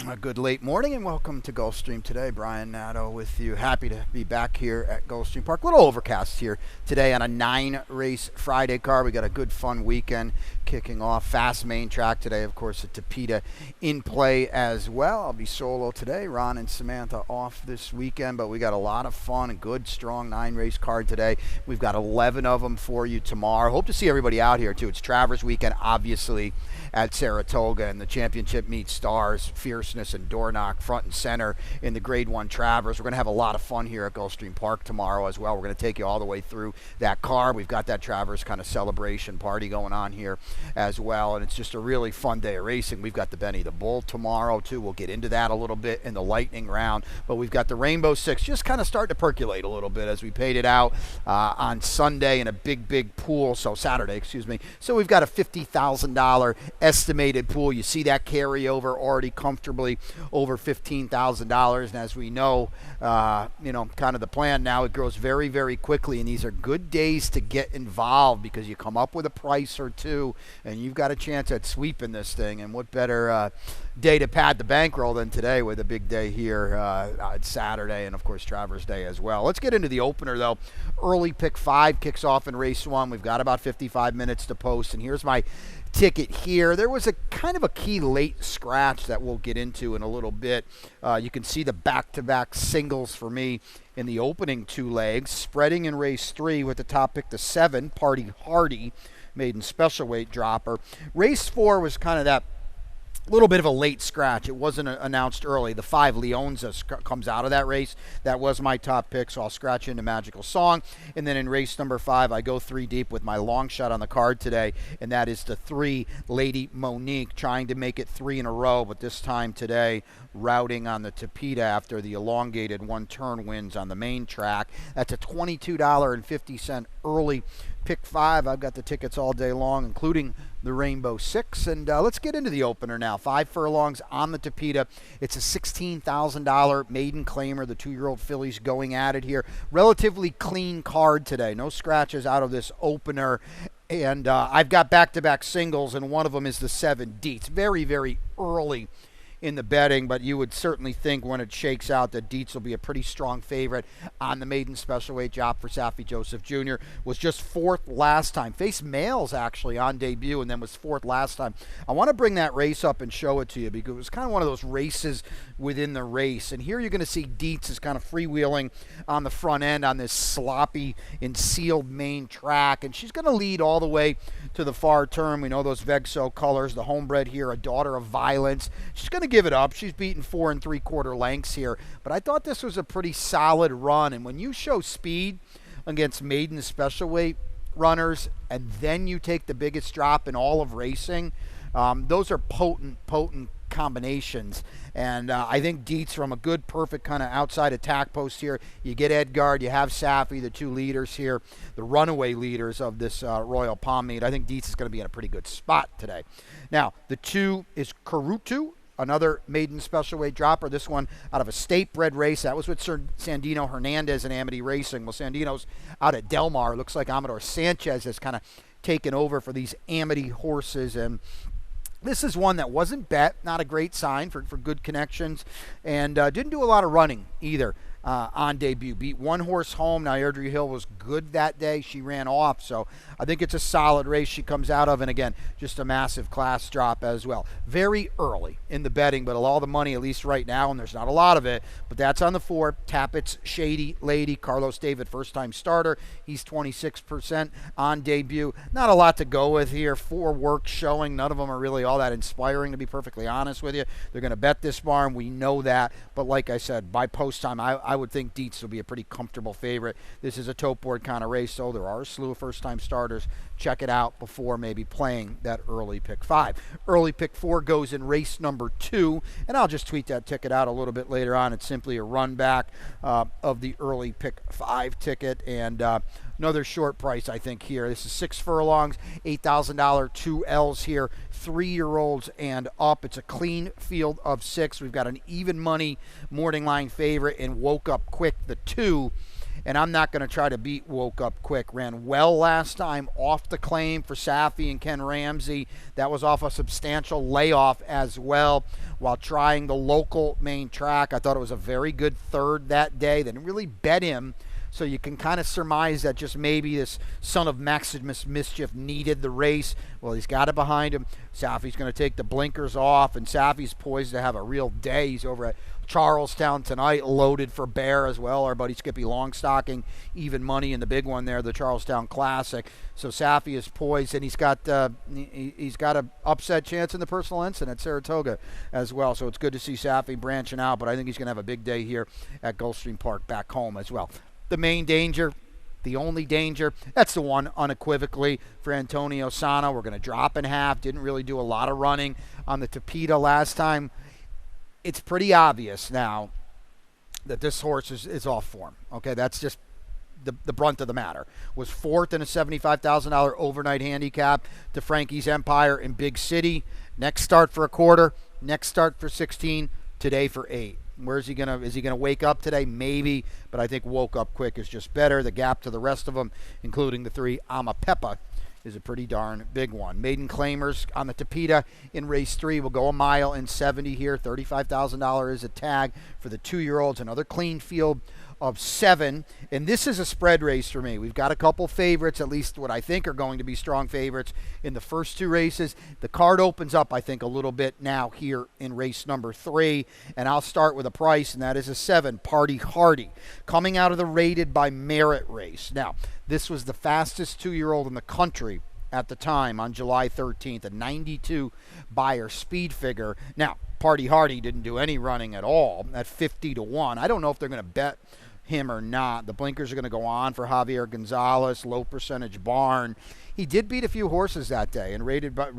A good late morning and welcome to Gulfstream today. Brian Nadeau with you. Happy to be back here at Gulfstream Park. A little overcast here today on a 9-race Friday card. We got a good fun weekend kicking off. Fast main track today, of course, at Tapeta in play as well. I'll be solo today. Ron and Samantha off this weekend, but we got a lot of fun. A good, strong 9-race card today. We've got 11 of them for you tomorrow. Hope to see everybody out here, too. It's Travers weekend, obviously, at Saratoga, and the championship meets stars, fierceness, and door knock front and center in the Grade 1 Travers. We're going to have a lot of fun here at Gulfstream Park tomorrow as well. We're going to take you all the way through that car. We've got that Travers kind of celebration party going on here as well, and it's just a really fun day of racing. We've got the Benny the Bull tomorrow, too. We'll get into that a little bit in the lightning round, but we've got the Rainbow Six just kind of starting to percolate a little bit as we paid it out on Sunday in a big pool, Saturday, excuse me. So we've got a $50,000 estimated pool. You see that carryover already comfortably over $15,000, and as we know, kind of the plan now, it grows very quickly, and these are good days to get involved because you come up with a price or two, and you've got a chance at sweeping this thing. And what better day to pad the bankroll than today with a big day here on Saturday, and of course Travers Day as well. Let's get into the opener though. Early pick 5 kicks off in race 1. We've got about 55 minutes to post, and here's my ticket here. There was a kind of a key late scratch that we'll get into in a little bit. You can see the back-to-back singles for me in the opening 2 legs. Spreading in race 3 with the top pick to 7, Party Hardy, maiden special weight dropper. Race 4 was kind of that little bit of a late scratch. It wasn't announced early. The 5 Leonza comes out of that race. That was my top pick, so I'll scratch into Magical Song. And then in race number 5, I go 3 deep with my long shot on the card today, and that is the 3 Lady Monique, trying to make it 3 in a row, but this time today routing on the Tapeta after the elongated 1-turn wins on the main track. That's a $22.50 early pick 5. I've got the tickets all day long, including the Rainbow Six. And let's get into the opener now. 5 furlongs on the Tapeta. It's a $16,000 maiden claimer. The 2-year-old fillies going at it here. Relatively clean card today. No scratches out of this opener. And I've got back-to-back singles, and one of them is the 7 Dietz. Very early in the betting, but you would certainly think when it shakes out that Dietz will be a pretty strong favorite on the maiden special weight job for Saffie Joseph Jr. Was just 4th last time. Faced males actually on debut and then was 4th last time. I want to bring that race up and show it to you because it was kind of one of those races within the race. And here you're going to see Dietz is kind of freewheeling on the front end on this sloppy and sealed main track, and she's going to lead all the way to the far turn. We know those Vexo colors, the homebred here, a daughter of violence. She's going to give it up. She's beaten 4 3/4 lengths here, but I thought this was a pretty solid run. And when you show speed against maiden special weight runners and then you take the biggest drop in all of racing, those are potent combinations. And I think Dietz from a good, perfect kind of outside attack post here. You get Edgard, you have Saffie, the 2 leaders here, the runaway leaders of this Royal Palm meet. I think Dietz is going to be in a pretty good spot today. Now, the 2 is Karutu, another maiden special weight dropper. This one out of a state-bred race. That was with Sandino Hernandez and Amity Racing. Well, Sandino's out at Del Mar. Looks like Amador Sanchez has kind of taken over for these Amity horses, and this is one that wasn't bet. Not a great sign for good connections, and didn't do a lot of running either on debut. Beat 1 horse home. Now, Airdrie Hill was good that day. She ran off, so I think it's a solid race she comes out of, and again, just a massive class drop as well. Very early in the betting, but all the money, at least right now, and there's not a lot of it, but that's on the 4, Tappett's Shady Lady, Carlos David, first-time starter. He's 26% on debut. Not a lot to go with here. 4 works showing. None of them are really all that inspiring, to be perfectly honest with you. They're going to bet this barn. We know that, but like I said, by post time, I would think Dietz will be a pretty comfortable favorite. This is a tote board kind of race, so there are a slew of first-time starters. Check it out before maybe playing that early pick 5. Early pick 4 goes in race number 2, and I'll just tweet that ticket out a little bit later on. It's simply a run back of the early pick 5 ticket, and another short price, I think, here. This is 6 furlongs, $8,000, 2 L's here, 3-year-olds and up. It's a clean field of 6. We've got an even money morning line favorite and Woke Up Quick, the 2. and I'm not going to try to beat Woke Up Quick. Ran well last time off the claim for Safi and Ken Ramsey. That was off a substantial layoff as well while trying the local main track. I thought it was a very good third that day. They didn't really bet him, so you can kind of surmise that just maybe this son of Maximus Mischief needed the race. Well, he's got it behind him. Safi's going to take the blinkers off, and Safi's poised to have a real day. He's over at Charlestown tonight, loaded for bear as well. Our buddy Skippy Longstocking, even money in the big one there, the Charlestown Classic. So Safi is poised, and he's got an upset chance in the personal ensign at Saratoga as well. So it's good to see Safi branching out, but I think he's going to have a big day here at Gulfstream Park back home as well. The main danger, the only danger, that's the one unequivocally for Antonio Sana. We're going to drop in half. Didn't really do a lot of running on the Tapeta last time. It's pretty obvious now that this horse is off form. Okay, that's just the brunt of the matter. Was fourth in a $75,000 overnight handicap to Frankie's Empire in Big City. Next start for a quarter. Next start for 16. Today for 8. Where's he gonna? Is he gonna wake up today? Maybe, but I think Woke Up Quick is just better. The gap to the rest of them, including the 3 Amapepa, is a pretty darn big one. Maiden claimers on the Tapeta in race 3 will go a mile in 70 here. $35,000 is a tag for the 2-year-olds. Another clean field of 7, and this is a spread race for me. We've got a couple favorites, at least what I think are going to be strong favorites in the first 2 races. The card opens up, I think, a little bit now here in race number 3, and I'll start with a price, and that is a 7, Party Hardy, coming out of the Rated by Merit race. Now, this was the fastest 2-year-old in the country at the time on July 13th, a 92 Beyer speed figure. Now, Party Hardy didn't do any running at all at 50-1. I don't know if they're going to bet him or not. The blinkers are going to go on for Javier Gonzalez, low percentage barn. He did beat a few horses that day, and rated by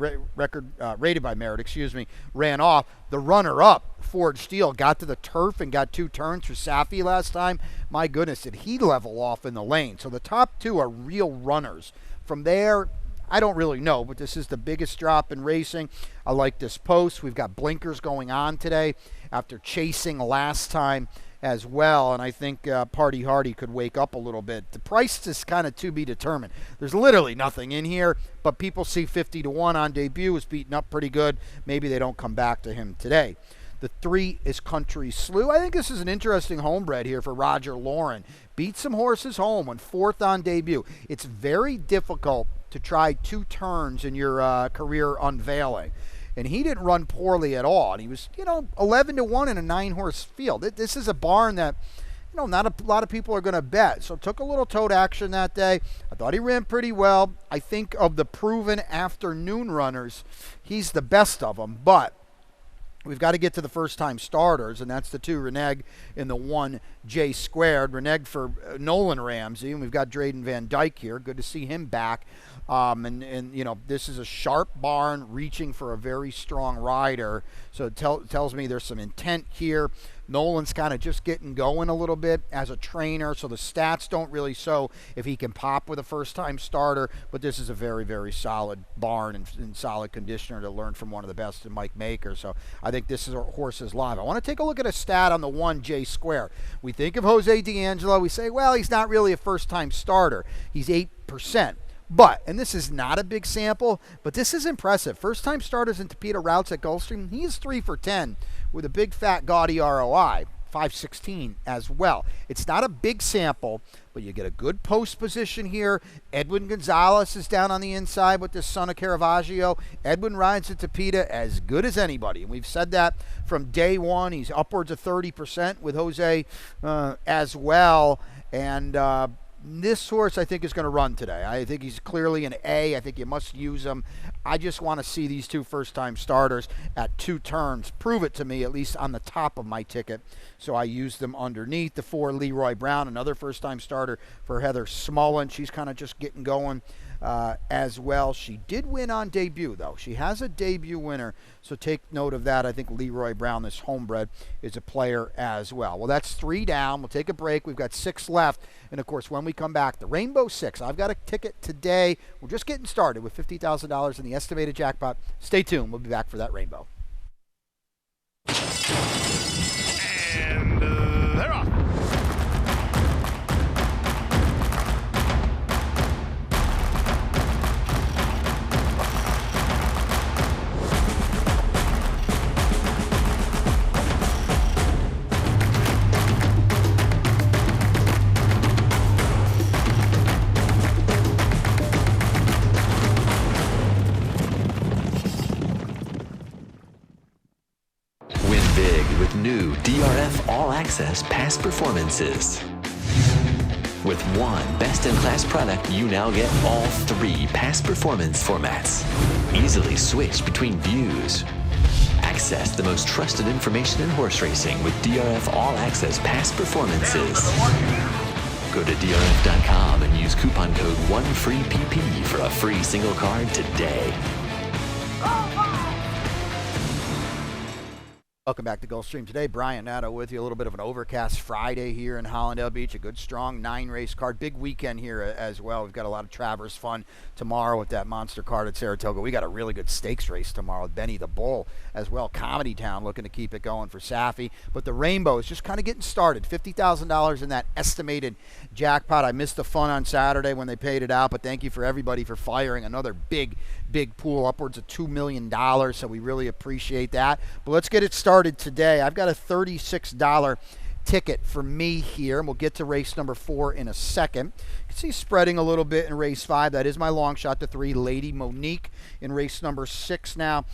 Merit, ran off. The runner-up, Ford Steele, got to the turf and got 2 turns for Safi last time. My goodness, did he level off in the lane. So the top 2 are real runners. From there, I don't really know, but this is the biggest drop in racing. I like this post. We've got blinkers going on today after chasing last time as well, and I think Party Hardy could wake up a little bit. The price is kind of to be determined. There's literally nothing in here, but people see 50-1 on debut. Is beaten up pretty good. Maybe they don't come back to him today. The 3 is Country Slew. I think this is an interesting homebred here for Roger Lauren. Beat some horses home, went 4th on debut. It's very difficult to try 2 turns in your career unveiling. And he didn't run poorly at all. And he was, 11-1 in a 9-horse field. This is a barn that, not a lot of people are going to bet. So took a little tote action that day. I thought he ran pretty well. I think of the proven afternoon runners, he's the best of them. But we've got to get to the first-time starters, and that's the 2 Reneg and the 1 J Squared. Reneg for Nolan Ramsey, and we've got Drayden Van Dyke here. Good to see him back. This is a sharp barn reaching for a very strong rider. So it tells me there's some intent here. Nolan's kind of just getting going a little bit as a trainer, so the stats don't really show if he can pop with a first-time starter, but this is a very, very solid barn and solid conditioner to learn from one of the best in Mike Maker. So I think this is a horse's live. I want to take a look at a stat on the 1 J Square. We think of Jose D'Angelo. We say, well, he's not really a first-time starter. He's 8%. But, and this is not a big sample, but this is impressive. First-time starters in Tapeta routes at Gulfstream, he is 3 for 10 with a big, fat, gaudy ROI, 516 as well. It's not a big sample, but you get a good post position here. Edwin Gonzalez is down on the inside with this son of Caravaggio. Edwin rides at Tapeta as good as anybody, and we've said that from day one. He's upwards of 30% with Jose as well, and this horse, I think, is going to run today. I think he's clearly an A. I think you must use him. I just want to see these 2 first-time starters at 2 turns. Prove it to me, at least on the top of my ticket. So I use them underneath. The 4, Leroy Brown, another first-time starter for Heather Smullen. She's kind of just getting going as well. She did win on debut, though. She has a debut winner, so take note of that. I think Leroy Brown, this homebred, is a player as well. Well, that's 3 down. We'll take a break. We've got 6 left. And, of course, when we come back, the Rainbow 6. I've got a ticket today. We're just getting started with $50,000 in the estimated jackpot. Stay tuned. We'll be back for that Rainbow. And they're off. new DRF All Access past performances. With one best-in-class product, you now get all 3 past performance formats. Easily switch between views. Access the most trusted information in horse racing with DRF All Access past performances. Go to DRF.com and use coupon code 1FREEPP for a free single card today. Welcome back to Gulfstream today. Brian Nadeau with you. A little bit of an overcast Friday here in Hollandale Beach. A good, strong 9-race card. Big weekend here as well. We've got a lot of Travers fun tomorrow with that monster card at Saratoga. We got a really good stakes race tomorrow with Benny the Bull as well. Comedy Town looking to keep it going for Safi. But the Rainbow is just kind of getting started. $50,000 in that estimated jackpot. I missed the fun on Saturday when they paid it out, but thank you for everybody for firing another big pool, upwards of $2 million, so we really appreciate that. But let's get it started today. I've got a $36 ticket for me here, and we'll get to race number 4 in a second. You can see spreading a little bit in race 5. That is my long shot to 3, Lady Monique, in race number 6 now.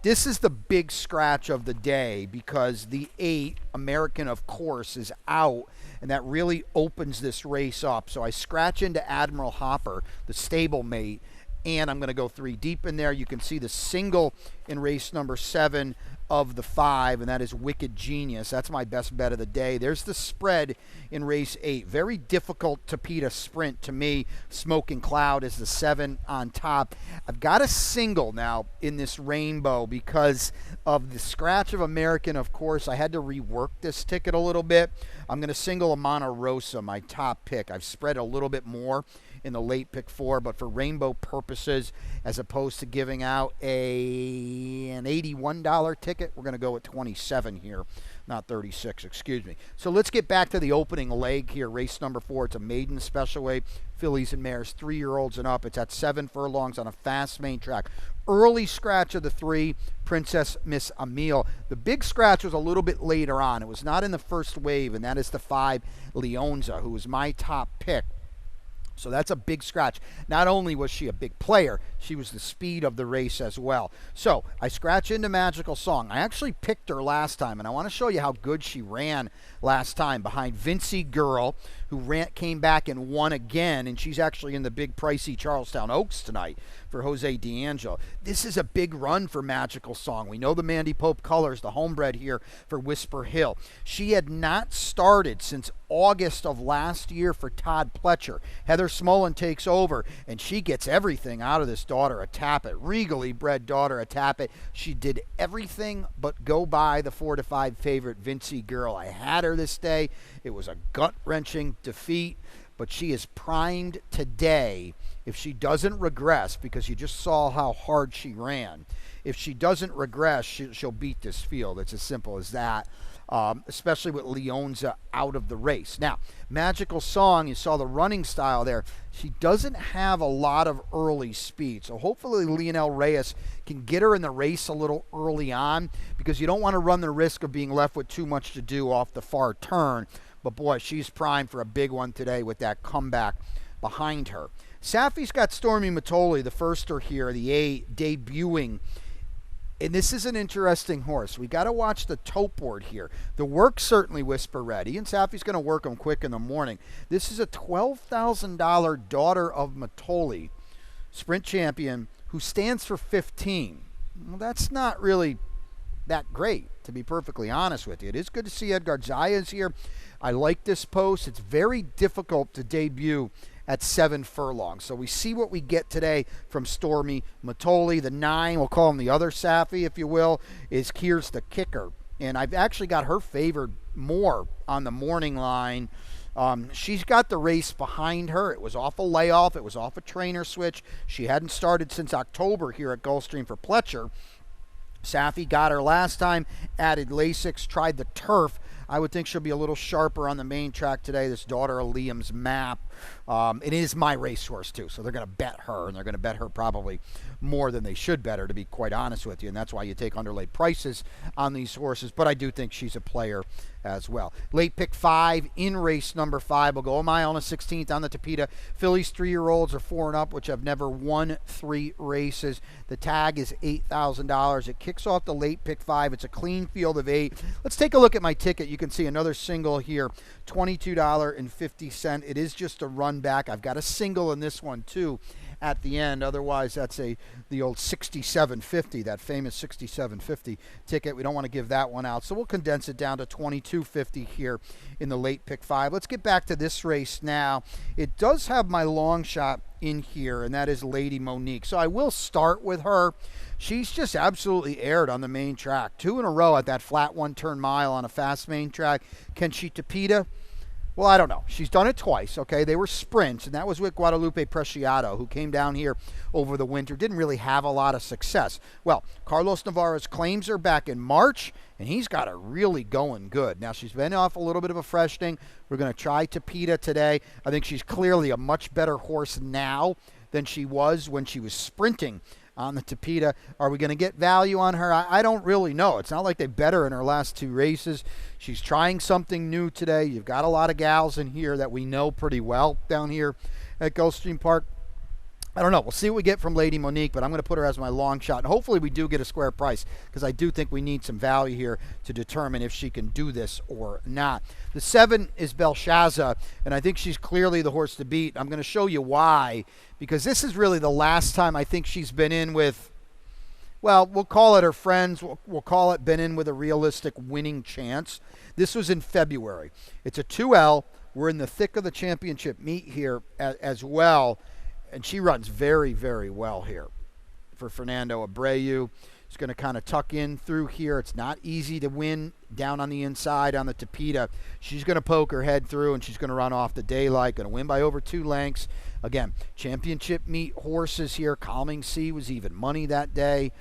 This is the big scratch of the day because the 8, American of course, is out, and that really opens this race up. So I scratch into Admiral Hopper, the stablemate, and I'm going to go 3 deep in there. You can see the single in race number 7 of the 5, and that is Wicked Genius. That's my best bet of the day. There's the spread in race 8. Very difficult to beat a sprint to me. Smoking Cloud is the 7 on top. I've got a single now in this Rainbow because of the scratch of American, of course. I had to rework this ticket a little bit. I'm going to single Amana Rosa, my top pick. I've spread a little bit more in the late pick 4, but for Rainbow purposes, as opposed to giving out an $81 ticket, we're going to go at 27 here, not 36, excuse me. So let's get back to the opening leg here, race number 4. It's a maiden special weight, fillies and mares, 3-year-olds and up. It's at 7 furlongs on a fast main track. Early scratch of the 3, Princess Miss Emile. The big scratch was a little bit later on. It was not in the first wave, and that is the 5, Leonza, who was my top pick. So that's a big scratch. Not only was she a big player, she was the speed of the race as well. So I scratch into Magical Song. I actually picked her last time, and I want to show you how good she ran last time behind Vincy Girl, who came back and won again, and she's actually in the big pricey Charlestown Oaks tonight for Jose D'Angelo. This is a big run for Magical Song. We know the Mandy Pope colors, the homebred here for Whisper Hill. She had not started since August of last year for Todd Pletcher. Heather Smolin takes over, and she gets everything out of this daughter of Tappet. Regally bred daughter of Tappet. She did everything but go by the 4-5 favorite Vincy Girl. I had her this day. It was a gut-wrenching defeat, but she is primed today. If she doesn't regress, because you just saw how hard she ran, if she doesn't regress, she'll beat this field. It's as simple as that. Especially with Leonza out of the race. Now, Magical Song, you saw the running style there. She doesn't have a lot of early speed. So hopefully Lionel Reyes can get her in the race a little early on, because you don't want to run the risk of being left with too much to do off the far turn. But boy, she's primed for a big one today with that comeback behind her. Safi's got Stormy Matoli, the firster here, the A, debuting. And this is an interesting horse. We got to watch the tote board here. The work's certainly Whisper Ready, and Safi's going to work them quick in the morning. This is a $12,000 daughter of Matoli, sprint champion, who stands for 15. Well, that's not really that great, to be perfectly honest with you. It is good to see Edgar Zayas here. I like this post. It's very difficult to debut at 7 furlongs. So we see what we get today from Stormy Matoli. The 9, we'll call him the other Safi, if you will, is Here's the Kicker. And I've actually got her favored more on the morning line. She's got the race behind her. It was off a layoff. It was off a trainer switch. She hadn't started since October here at Gulfstream for Pletcher. Safi got her last time, added Lasix, tried the turf. I would think she'll be a little sharper on the main track today, this daughter of Liam's Map. It is my racehorse too, so they're going to bet her, and they're going to bet her probably more than they should bet her, to be quite honest with you, and that's why you take underlaid prices on these horses, but I do think she's a player as well. Late pick 5 in race number 5. We'll go a mile and a 16th on the Tapeta. Fillies 3-year-olds are 4 and up, which have never won 3 races. The tag is $8,000. It kicks off the late pick 5. It's a clean field of 8. Let's take a look at my ticket. You can see another single here, $22.50. It is just a run back. I've got a single in this one too at the end. Otherwise, that's the old 67.50, that famous 67.50 ticket. We don't want to give that one out, so we'll condense it down to 22.50 here in the late pick 5. Let's get back to this race now. It does have my long shot in here, and that is Lady Monique. So I will start with her. She's just absolutely aired on the main track. 2 in a row at that flat one-turn mile on a fast main track. Can she Tapeta? Well, I don't know. She's done it twice, okay? They were sprints, and that was with Guadalupe Preciado, who came down here over the winter. Didn't really have a lot of success. Well, Carlos Navarro's claims her back in March, and he's got her really going good. Now, she's been off a little bit of a freshening. We're going to try Tapeta today. I think she's clearly a much better horse now than she was when she was sprinting on the Tapeta. Are we going to get value on her? I don't really know. It's not like they bet her in her last 2 races. She's trying something new today. You've got a lot of gals in here that we know pretty well down here at Gulfstream Park. I don't know. We'll see what we get from Lady Monique, but I'm going to put her as my long shot. And hopefully we do get a square price, because I do think we need some value here to determine if she can do this or not. The 7 is Belshazzar, and I think she's clearly the horse to beat. I'm going to show you why, because this is really the last time I think she's been in with, well, we'll call it her friends. We'll call it been in with a realistic winning chance. This was in February. It's a 2L. We're in the thick of the championship meet here as well. And she runs very, very well here for Fernando Abreu. He's going to kind of tuck in through here. It's not easy to win down on the inside on the Tapeta. She's going to poke her head through, and she's going to run off the daylight. Going to win by over 2 lengths. Again, championship meet horses here. Calming Sea was even money that day.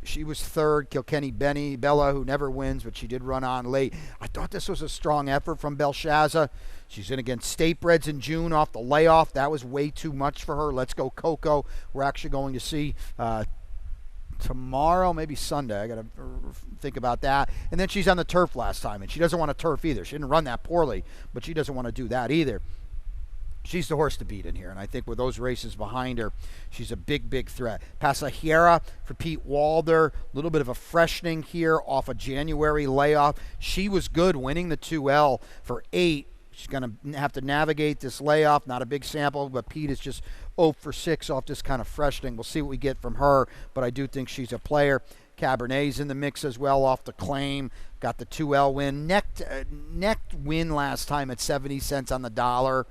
She was 3rd. Kilkenny Bella, who never wins, but she did run on late. I thought this was a strong effort from Belshazzar. She's in against State Breds in June off the layoff. That was way too much for her. Let's Go Coco. We're actually going to see tomorrow, maybe Sunday. I got to think about that. And then she's on the turf last time, and she doesn't want to turf either. She didn't run that poorly, but she doesn't want to do that either. She's the horse to beat in here, and I think with those races behind her, she's a big, big threat. Pasajera for Pete Walder, a little bit of a freshening here off a January layoff. She was good winning the 2L for 8. She's going to have to navigate this layoff. Not a big sample, but Pete is just 0 for 6 off this kind of freshening. We'll see what we get from her, but I do think she's a player. Cabernet's in the mix as well off the claim. Got the 2L win. Necked win last time at 70 cents on the dollar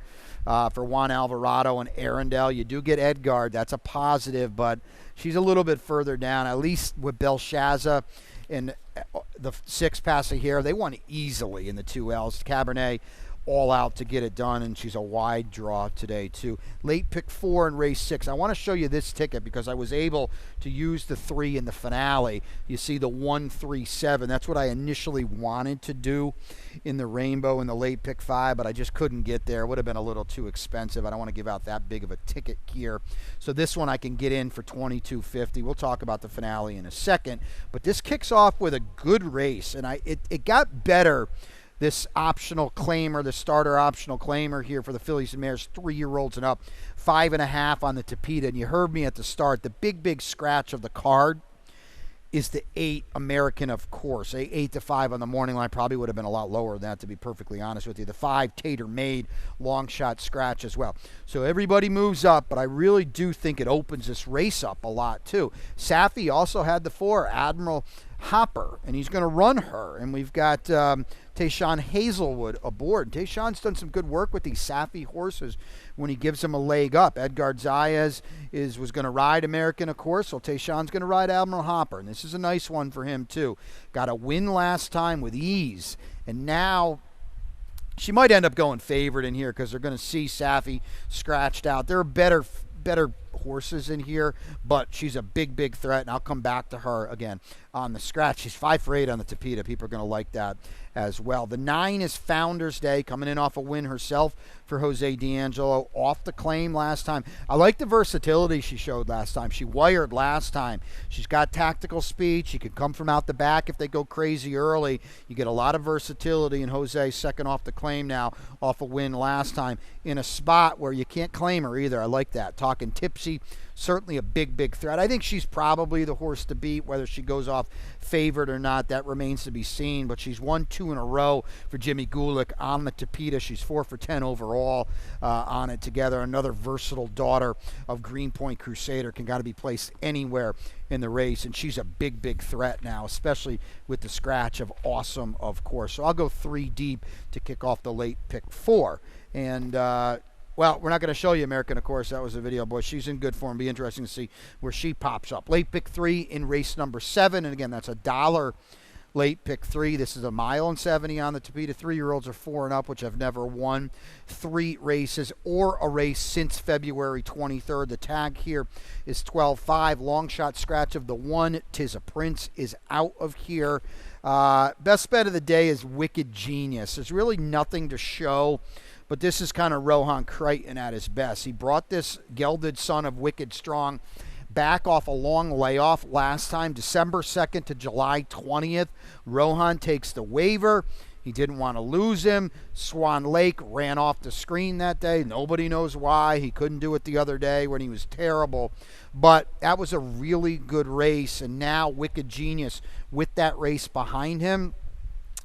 for Juan Alvarado and Arundel. You do get Edgard. That's a positive, but she's a little bit further down, at least with Belshazzar and the 6 Pasajera. They won easily in the 2Ls. Cabernet all out to get it done, and she's a wide draw today too. Late pick 4 in race 6. I want to show you this ticket because I was able to use the 3 in the finale. You see the 137. That's what I initially wanted to do in the rainbow in the late pick 5, but I just couldn't get there. It would have been a little too expensive. I don't want to give out that big of a ticket here. So this one I can get in for $22.50. We'll talk about the finale in a second, but this kicks off with a good race, and it got better. This optional claimer, the starter optional claimer here for the Fillies and Mares, 3-year-olds and up, 5.5 on the Tapeta. And you heard me at the start, the big scratch of the card is the 8 American, of course. 8-5 on the morning line probably would have been a lot lower than that, to be perfectly honest with you. The 5 Tater Made, long shot scratch as well. So everybody moves up, but I really do think it opens this race up a lot too. Safi also had the 4 Admiral Hopper, and he's going to run her. And we've got Tayshaun Hazelwood aboard. Tayshaun's done some good work with these Safi horses when he gives them a leg up. Edgar Zayas was going to ride American, of course, so Tayshaun's going to ride Admiral Hopper, and this is a nice one for him too. Got a win last time with ease, and now she might end up going favored in here because they're going to see Safi scratched out. There are better horses in here, but she's a big threat, and I'll come back to her again on the scratch. She's 5 for 8 on the Tapeta. People are going to like that as well. The 9 is Founders Day, coming in off a win herself for Jose D'Angelo, off the claim last time. I like the versatility she showed last time. She wired last time. She's got tactical speed. She can come from out the back if they go crazy early. You get a lot of versatility, and Jose second off the claim now, off a win last time, in a spot where you can't claim her either. I like that. Talking tipsy, certainly a big threat. I think she's probably the horse to beat. Whether she goes off favored or not, that remains to be seen, but she's won 2 in a row for Jimmy Gulick on the Tapeta. She's 4 for 10 overall on it together. Another versatile daughter of Greenpoint Crusader, can got to be placed anywhere in the race, and she's a big threat now, especially with the scratch of Awesome, of course. So I'll go 3 deep to kick off the late pick 4. And well, we're not going to show you American, of course. That was a video, boy. She's in good form. Be interesting to see where she pops up. Late pick 3 in race number 7. And again, that's $1 late pick 3. This is a 1.70 miles on the Tapeta. 3-year-olds are 4 and up, which have never won 3 races or a race since February 23rd. The tag here is 12.5. Long shot scratch of the 1. Tis a Prince is out of here. Best bet of the day is Wicked Genius. There's really nothing to show, but this is kind of Rohan Crichton at his best. He brought this gelded son of Wicked Strong back off a long layoff last time, December 2nd to July 20th. Rohan takes the waiver. He didn't want to lose him. Swan Lake ran off the screen that day. Nobody knows why. He couldn't do it the other day when he was terrible. But that was a really good race, and now Wicked Genius with that race behind him,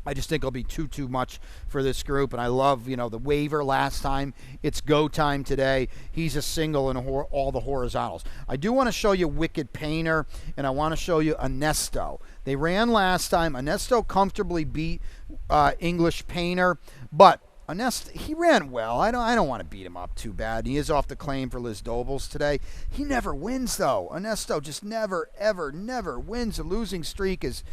I just think it'll be too much for this group. And I love, the waiver last time. It's go time today. He's a single in all the horizontals. I do want to show you Wicked Painter, and I want to show you Ernesto. They ran last time. Ernesto comfortably beat English Painter, but Ernesto, he ran well. I don't want to beat him up too bad. He is off the claim for Liz Dobles today. He never wins, though. Ernesto just never wins. The losing streak is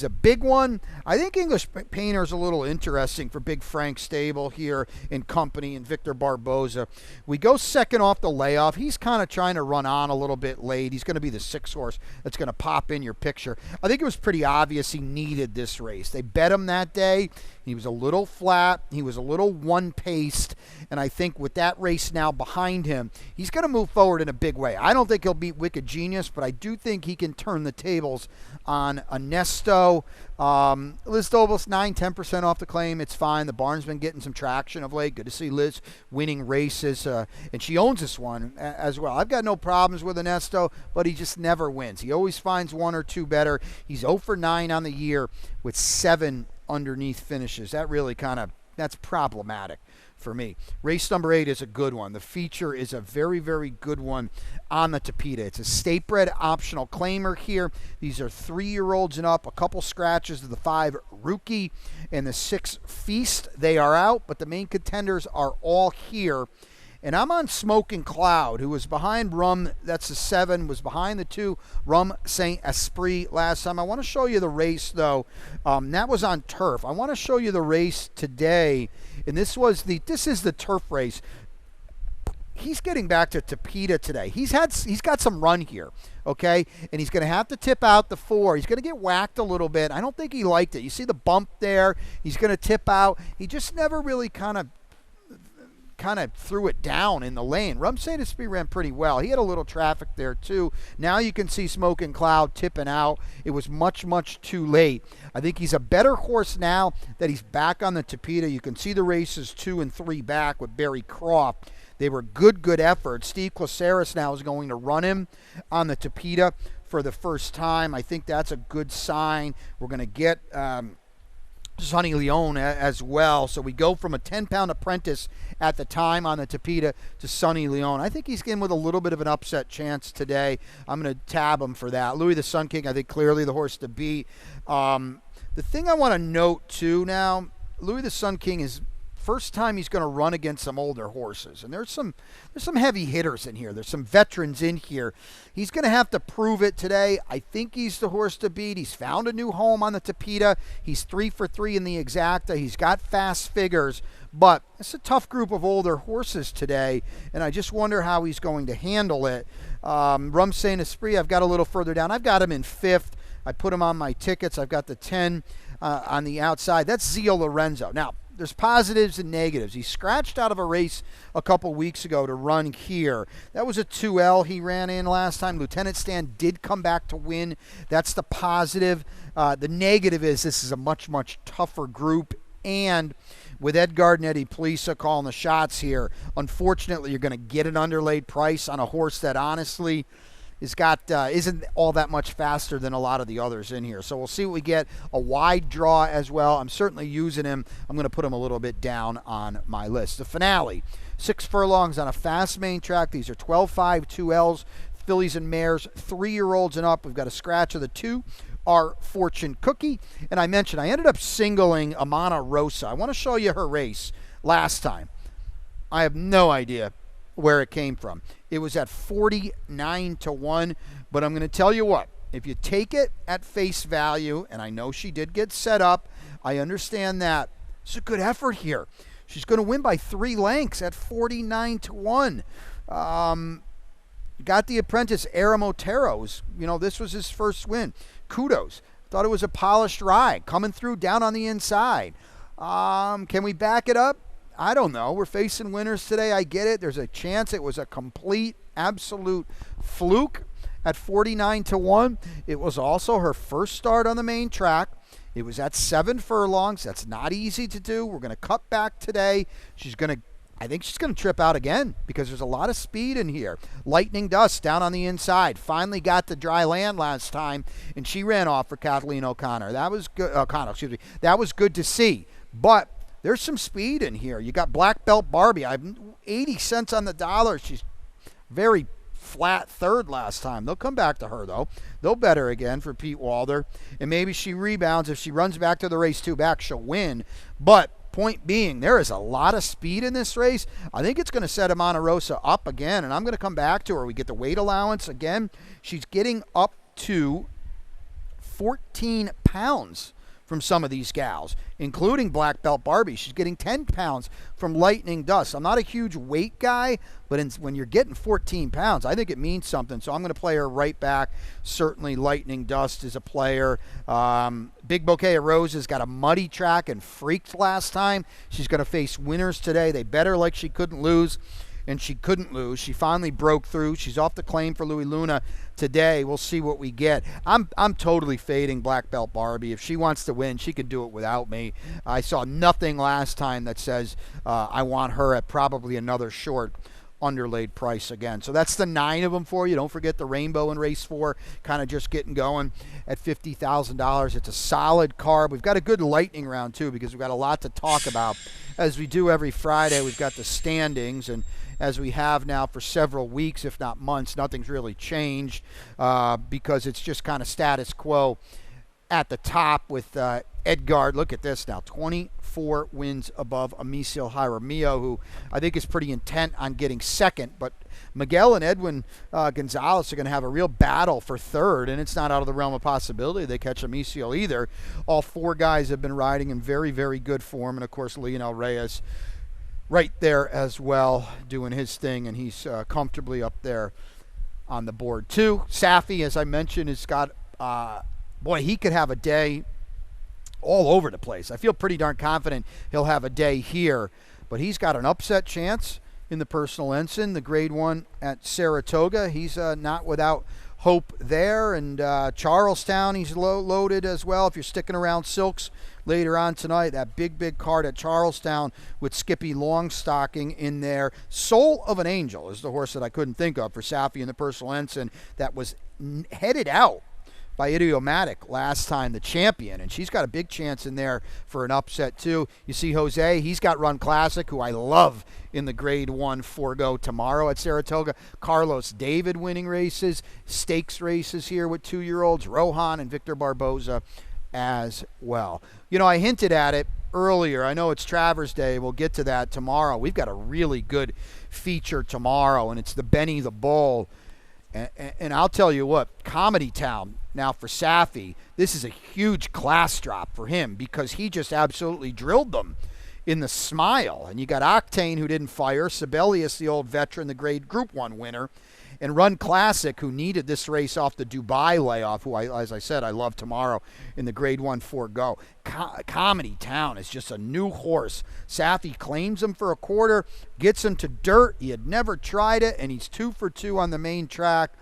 a big one. I think English Painter is a little interesting for Big Frank Stable here in company and Victor Barboza. We go second off the layoff. He's kind of trying to run on a little bit late. He's going to be the 6th horse that's going to pop in your picture. I think it was pretty obvious he needed this race. They bet him that day. He was a little flat. He was a little one-paced. And I think with that race now behind him, he's going to move forward in a big way. I don't think he'll beat Wicked Genius, but I do think he can turn the tables on Ernesto. Liz Dobles, 9-10% off the claim. It's fine. The barn's been getting some traction of late. Good to see Liz winning races. And she owns this one as well. I've got no problems with Ernesto, but he just never wins. He always finds 1 or 2 better. He's 0 for 9 on the year with 7 underneath finishes. That really that's problematic for me. Race number 8 is a good one. The feature is a very good one on the Tapeta. It's a state bred optional claimer here. These are 3-year-olds and up. A couple scratches of the 5 Rookie and the 6 Feast. They are out, but the main contenders are all here. And I'm on Smoking Cloud, who was behind Rum, that's the 7, was behind the 2, Rum Saint Esprit last time. I want to show you the race, though. That was on turf. I want to show you the race today, and this is the turf race. He's getting back to Tapeta today. He's got some run here, okay? And he's going to have to tip out the 4. He's going to get whacked a little bit. I don't think he liked it. You see the bump there? He's going to tip out. He just never really kind of threw it down in the lane. Rum Saint Esprit ran pretty well. He had a little traffic there too. Now you can see Smoking Cloud tipping out. It was much too late. I think he's a better horse now that he's back on the Tapeta. You can see the races 2 and 3 back with Barry Croft. They were good efforts. Steve Claceris now is going to run him on the Tapeta for the first time. I think that's a good sign. We're going to get Sonny Leone as well. So we go from a 10-pound apprentice at the time on the Tapeta to Sonny Leone. I think he's in with a little bit of an upset chance today. I'm going to tab him for that. Louis the Sun King, I think clearly the horse to beat. The thing I want to note too now, Louis the Sun King is First time he's going to run against some older horses. And there's some heavy hitters in here. There's some veterans in here. He's going to have to prove it today. I think he's the horse to beat. He's found a new home on the Tapeta. He's 3 for 3 in the exacta. He's got fast figures. But it's a tough group of older horses today, and I just wonder how he's going to handle it. Rum Saint Esprit, I've got a little further down. I've got him in 5th. I put him on my tickets. I've got the 10 on the outside. That's Zio Lorenzo. Now, there's positives and negatives. He scratched out of a race a couple weeks ago to run here. That was a 2L he ran in last time. Lieutenant Stan did come back to win. That's the positive. The negative is this is a much, much tougher group, and with Edgard and Eddie Plisa calling the shots here, unfortunately, you're going to get an underlaid price on a horse that honestly isn't all that much faster than a lot of the others in here. So we'll see what we get. A wide draw as well. I'm certainly using him. I'm going to put him a little bit down on my list. The finale, 6 furlongs on a fast main track. These are 12-5 2Ls, fillies and mares, 3-year-olds and up. We've got a scratch of the 2. Our Fortune Cookie. And I mentioned I ended up singling Amana Rosa. I want to show you her race last time. I have no idea where it came from. It was at 49-1, but I'm going to tell you what. If you take it at face value, and I know she did get set up, I understand that. It's a good effort here. She's going to win by 3 lengths at 49-1. Got the apprentice, Aram Otero. This was his first win. Kudos. Thought it was a polished ride. Coming through down on the inside. Can we back it up? I don't know. We're facing winners today. I get it. There's a chance it was a complete, absolute fluke at 49-1. It was also her first start on the main track. It was at 7 furlongs. That's not easy to do. We're going to cut back today. I think she's going to trip out again because there's a lot of speed in here. Lightning Dust down on the inside. Finally got to dry land last time, and she ran off for Kathleen O'Connor. That was good. That was good to see. But there's some speed in here. You got Black Belt Barbie. I have 80 cents on the dollar. She's very flat third last time. They'll come back to her, though. They'll bet her again for Pete Walder. And maybe she rebounds. If she runs back to the race 2 back, she'll win. But point being, there is a lot of speed in this race. I think it's going to set Amana Rosa up again, and I'm going to come back to her. We get the weight allowance again. She's getting up to 14 pounds from some of these gals, including Black Belt Barbie. She's getting 10 pounds from Lightning Dust. I'm not a huge weight guy, but when you're getting 14 pounds, I think it means something. So I'm going to play her right back. Certainly Lightning Dust is a player. Big Bouquet of Roses got a muddy track and freaked last time. She's going to face winners today. They bet her like she couldn't lose, and she couldn't lose. She finally broke through. She's off the claim for Louis Luna today. We'll see what we get. I'm totally fading Black Belt Barbie. If she wants to win, she can do it without me. I saw nothing last time that says I want her at probably another short underlaid price again. So that's the 9 of them for you. Don't forget the Rainbow in race 4, kind of just getting going at $50,000. It's a solid card. We've got a good lightning round too, because we've got a lot to talk about as we do every Friday. We've got the standings, and as we have now for several weeks, if not months, nothing's really changed because it's just kind of status quo at the top with Edgard. Look at this now, 24 wins above Amicio Jaramillo, who I think is pretty intent on getting second. But Miguel and Edwin Gonzalez are going to have a real battle for third, and it's not out of the realm of possibility they catch Amicio either. All 4 guys have been riding in very, very good form, and of course Lionel Reyes right there as well, doing his thing, and he's comfortably up there on the board too. Safi, as I mentioned, has got boy, he could have a day all over the place. I feel pretty darn confident he'll have a day here, but he's got an upset chance in the Personal Ensign, the Grade 1 at Saratoga. He's not without hope there. And Charlestown, he's loaded as well. If you're sticking around Silks later on tonight, that big card at Charlestown with Skippy Longstocking in there. Soul of an Angel is the horse that I couldn't think of for Safi in the Personal Ensign that was headed out by Idiomatic last time, the champion, and she's got a big chance in there for an upset too. You see Jose, he's got Run Classic, who I love in the Grade 1 Forgo tomorrow at Saratoga. Carlos David winning races, stakes races here with 2-year-olds, Rohan and Victor Barboza as well. I hinted at it earlier, I know it's Travers Day. We'll get to that tomorrow. We've got a really good feature tomorrow, and it's the Benny the Bull. And I'll tell you what, Comedy Town, now for Safi, this is a huge class drop for him because he just absolutely drilled them in the Smile. And you got Octane, who didn't fire, Sibelius, the old veteran, the grade Group 1 winner, and Run Classic, who needed this race off the Dubai layoff, who, as I said, I love tomorrow in the Grade 1 4-go. Comedy Town is just a new horse. Safi claims him for a quarter, gets him to dirt. He had never tried it, and he's 2 for 2 on the main track.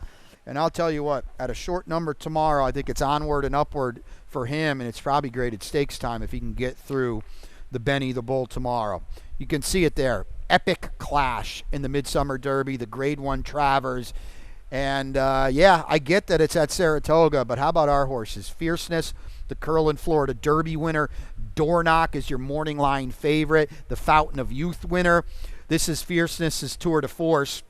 And I'll tell you what, at a short number tomorrow, I think it's onward and upward for him, and it's probably graded stakes time if he can get through the Benny the Bull tomorrow. You can see it there. Epic clash in the Midsummer Derby, the Grade 1 Travers. And, yeah, I get that it's at Saratoga, but how about our horses? Fierceness, the Curlin Florida Derby winner. Dornock is your morning line favorite, the Fountain of Youth winner. This is Fierceness's tour de force.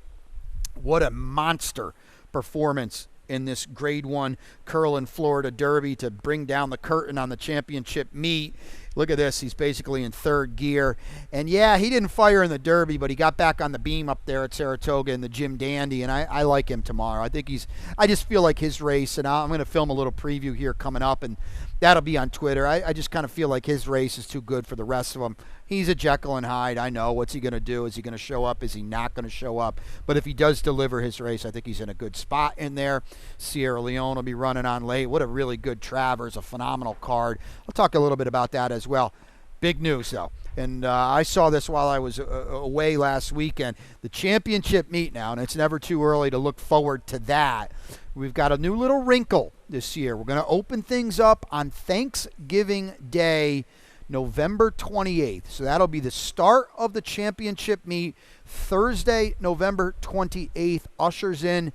What a monster performance in this Grade 1 Curlin Florida Derby to bring down the curtain on the championship meet. Look at this. He's basically in third gear. And, yeah, he didn't fire in the Derby, but he got back on the beam up there at Saratoga in the Jim Dandy, and I like him tomorrow. I just feel like his race, and I'm going to film a little preview here coming up, and that'll be on Twitter. I just kind of feel like his race is too good for the rest of them. He's a Jekyll and Hyde. I know. What's he going to do? Is he going to show up? Is he not going to show up? But if he does deliver his race, I think he's in a good spot in there. Sierra Leone will be running on late. What a really good Travers, a phenomenal card. I'll talk a little bit about that as well. Big news, though. And I saw this while I was away last weekend. The championship meet now, and it's never too early to look forward to that. We've got a new little wrinkle this year. We're going to open things up on Thanksgiving Day, November 28th. So that'll be the start of the championship meet. Thursday, November 28th. Ushers in.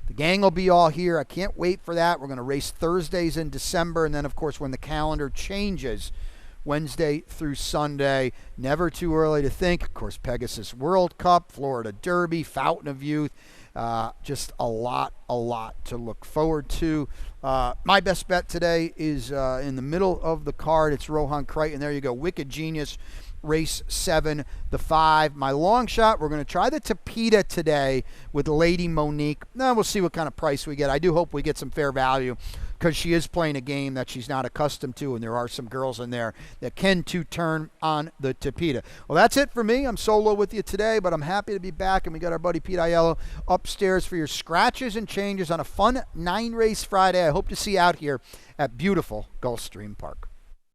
The gang will be all here. I can't wait for that. We're going to race Thursdays in December. And then, of course, when the calendar changes, Wednesday through Sunday. Never too early to think. Of course, Pegasus World Cup, Florida Derby, Fountain of Youth. Just a lot to look forward to. My best bet today is in the middle of the card. It's Rohan Crichton. There you go. Wicked Genius, race 7, the 5. My long shot, we're going to try the Tapeta today with Lady Monique. Now we'll see what kind of price we get. I do hope we get some fair value because she is playing a game that she's not accustomed to, and there are some girls in there that can turn on the Tapeta. Well, that's it for me. I'm solo with you today, but I'm happy to be back, and we got our buddy Pete Aiello upstairs for your scratches and changes on a fun 9-race Friday. I hope to see you out here at beautiful Gulfstream Park.